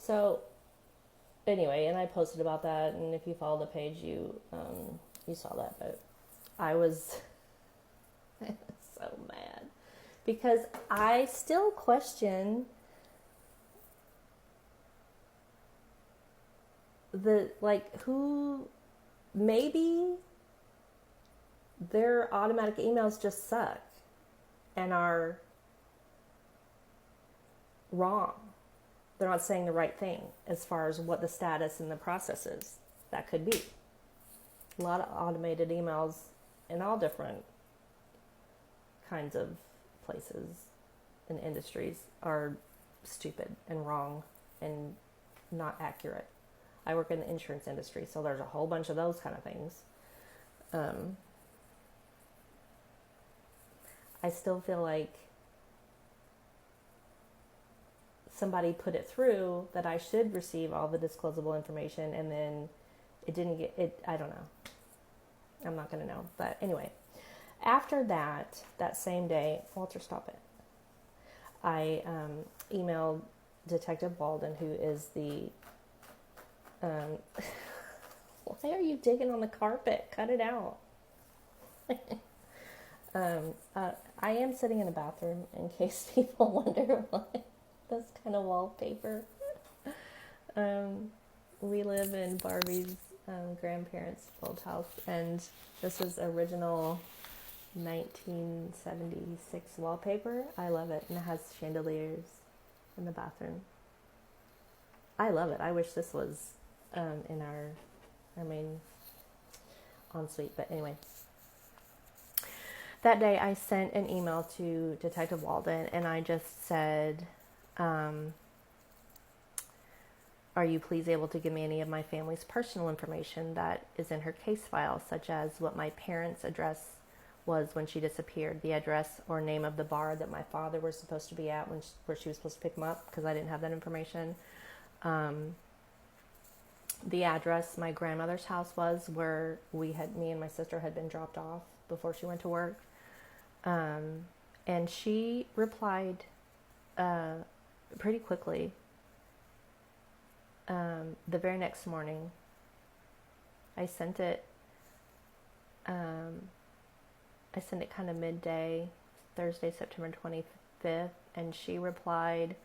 So anyway, and I posted about that, and if you follow the page, you saw that. But I was, I was so mad because I still question who, maybe their automatic emails just suck and are wrong. They're not saying the right thing as far as what the status and the process is. That could be. A lot of automated emails in all different kinds of places and industries are stupid and wrong and not accurate. I work in the insurance industry, so there's a whole bunch of those kind of things. I still feel like somebody put it through that I should receive all the disclosable information, and then it didn't get it. I don't know. I'm not going to know. But anyway, after that same day, Walter, stop it. I emailed Detective Walden, who is the why are you digging on the carpet? Cut it out. I am sitting in a bathroom, in case people wonder why. This kind of wallpaper. We live in Barbie's grandparents' old house, and this is original 1976 wallpaper. I love it, and it has chandeliers in the bathroom. I love it. I wish this was in our main ensuite, but anyway. That day I sent an email to Detective Walden, and I just said, are you please able to give me any of my family's personal information that is in her case file, such as what my parents' address was when she disappeared, the address or name of the bar that my father was supposed to be at where she was supposed to pick him up, because I didn't have that information. The address my grandmother's house was, where me and my sister had been dropped off before she went to work. And she replied pretty quickly. The very next morning, I sent it kind of midday, Thursday, September 25th, and she replied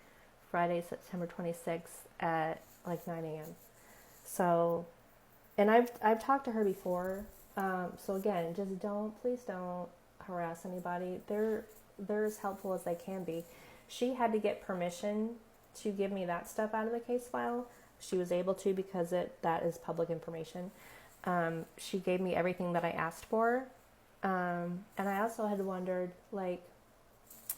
Friday, September 26th at like 9 a.m. So, and I've talked to her before. So again, please don't harass anybody. They're as helpful as they can be. She had to get permission to give me that stuff out of the case file. She was able to, because that is public information. She gave me everything that I asked for. And I also had wondered,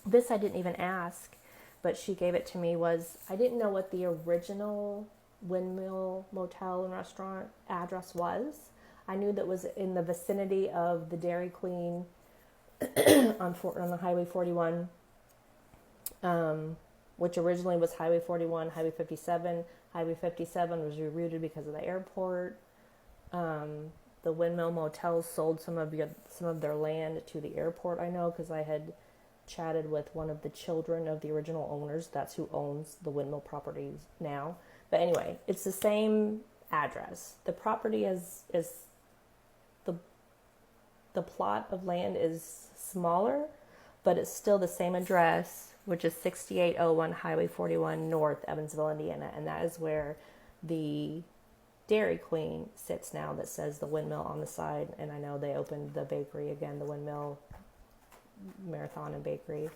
this I didn't even ask, but she gave it to me, I didn't know what the original Windmill Motel and Restaurant address was. I knew that was in the vicinity of the Dairy Queen on the Highway 41, which originally was Highway 41, Highway 57. Highway 57 was rerouted because of the airport. The Windmill Motels sold some of their land to the airport, I know, because I had chatted with one of the children of the original owners. That's who owns the Windmill properties now. But anyway, it's the same address. The property is the plot of land is smaller, but it's still the same address, which is 6801 Highway 41 North, Evansville, Indiana. And that is where the Dairy Queen sits now, that says the Windmill on the side. And I know they opened the bakery again, the Windmill Marathon and Bakery.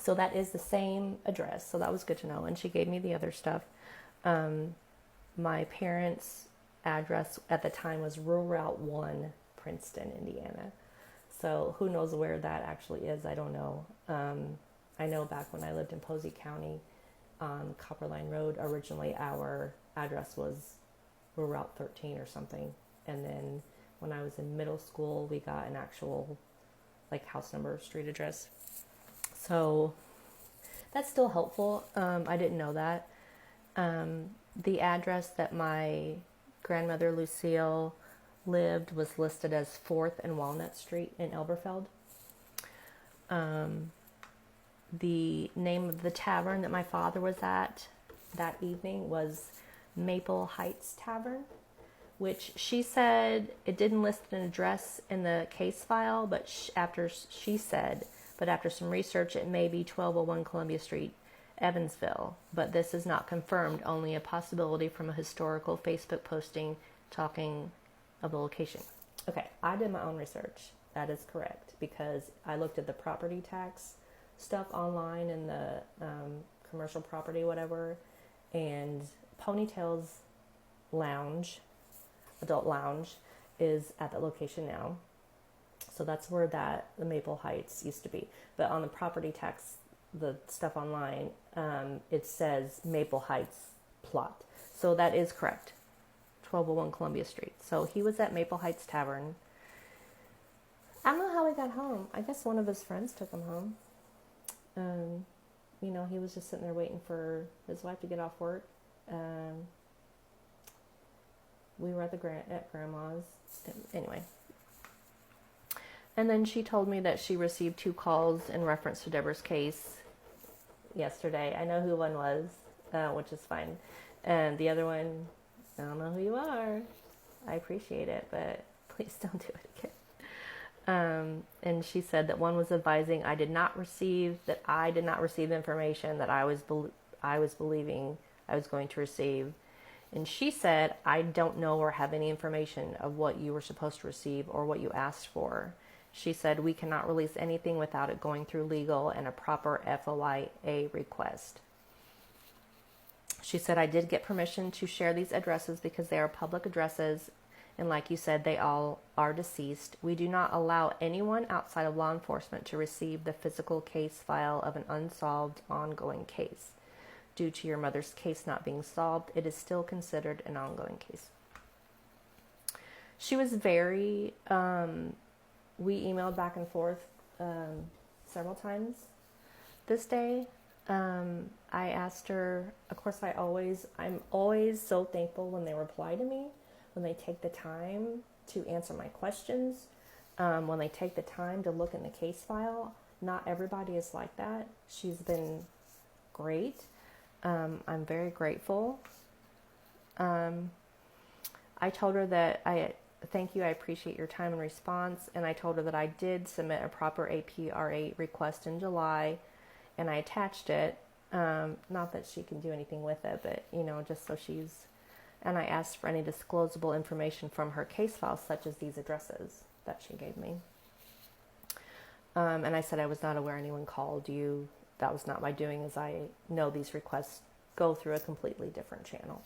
So that is the same address. So that was good to know. And she gave me the other stuff. My parents' address at the time was Rural Route 1, Princeton, Indiana. So who knows where that actually is? I don't know. I know back when I lived in Posey County on Copperline Road, originally our address was Rural Route 13 or something. And then when I was in middle school, we got an actual house number, street address. So that's still helpful. I didn't know that. The address that my grandmother Lucille lived was listed as 4th and Walnut Street in Elberfeld. The name of the tavern that my father was at that evening was Maple Heights Tavern, which she said it didn't list an address in the case file, but after some research, it may be 1201 Columbia Street, Evansville. But this is not confirmed, only a possibility from a historical Facebook posting talking of the location. Okay, I did my own research. That is correct, because I looked at the property tax stuff online and the commercial property, whatever, and Ponytail's Lounge, adult lounge, is at that location now. So that's where the Maple Heights used to be. But on the property tax, the stuff online, it says Maple Heights plot. So that is correct. 1201 Columbia Street. So he was at Maple Heights Tavern. I don't know how he got home. I guess one of his friends took him home. He was just sitting there waiting for his wife to get off work. We were at Grandma's. Anyway. And then she told me that she received 2 calls in reference to Deborah's case yesterday. I know who one was, which is fine. And the other one, I don't know who you are. I appreciate it, but please don't do it again. And she said that one was advising I did not receive information that I was believing I was going to receive. And she said, I don't know or have any information of what you were supposed to receive or what you asked for. She said, we cannot release anything without it going through legal and a proper FOIA request. She said, I did get permission to share these addresses because they are public addresses. And like you said, they all are deceased. We do not allow anyone outside of law enforcement to receive the physical case file of an unsolved ongoing case. Due to your mother's case not being solved, it is still considered an ongoing case. She was very, we emailed back and forth several times this day. I asked her, of course I'm always so thankful when they reply to me, when they take the time to answer my questions, when they take the time to look in the case file. Not everybody is like that. She's been great. I'm very grateful. I told her that thank you, I appreciate your time and response, and I told her that I did submit a proper APRA request in July, and I attached it. Not that she can do anything with it, but, just so and I asked for any disclosable information from her case file, such as these addresses that she gave me. And I said I was not aware anyone called you. That was not my doing, as I know these requests go through a completely different channel.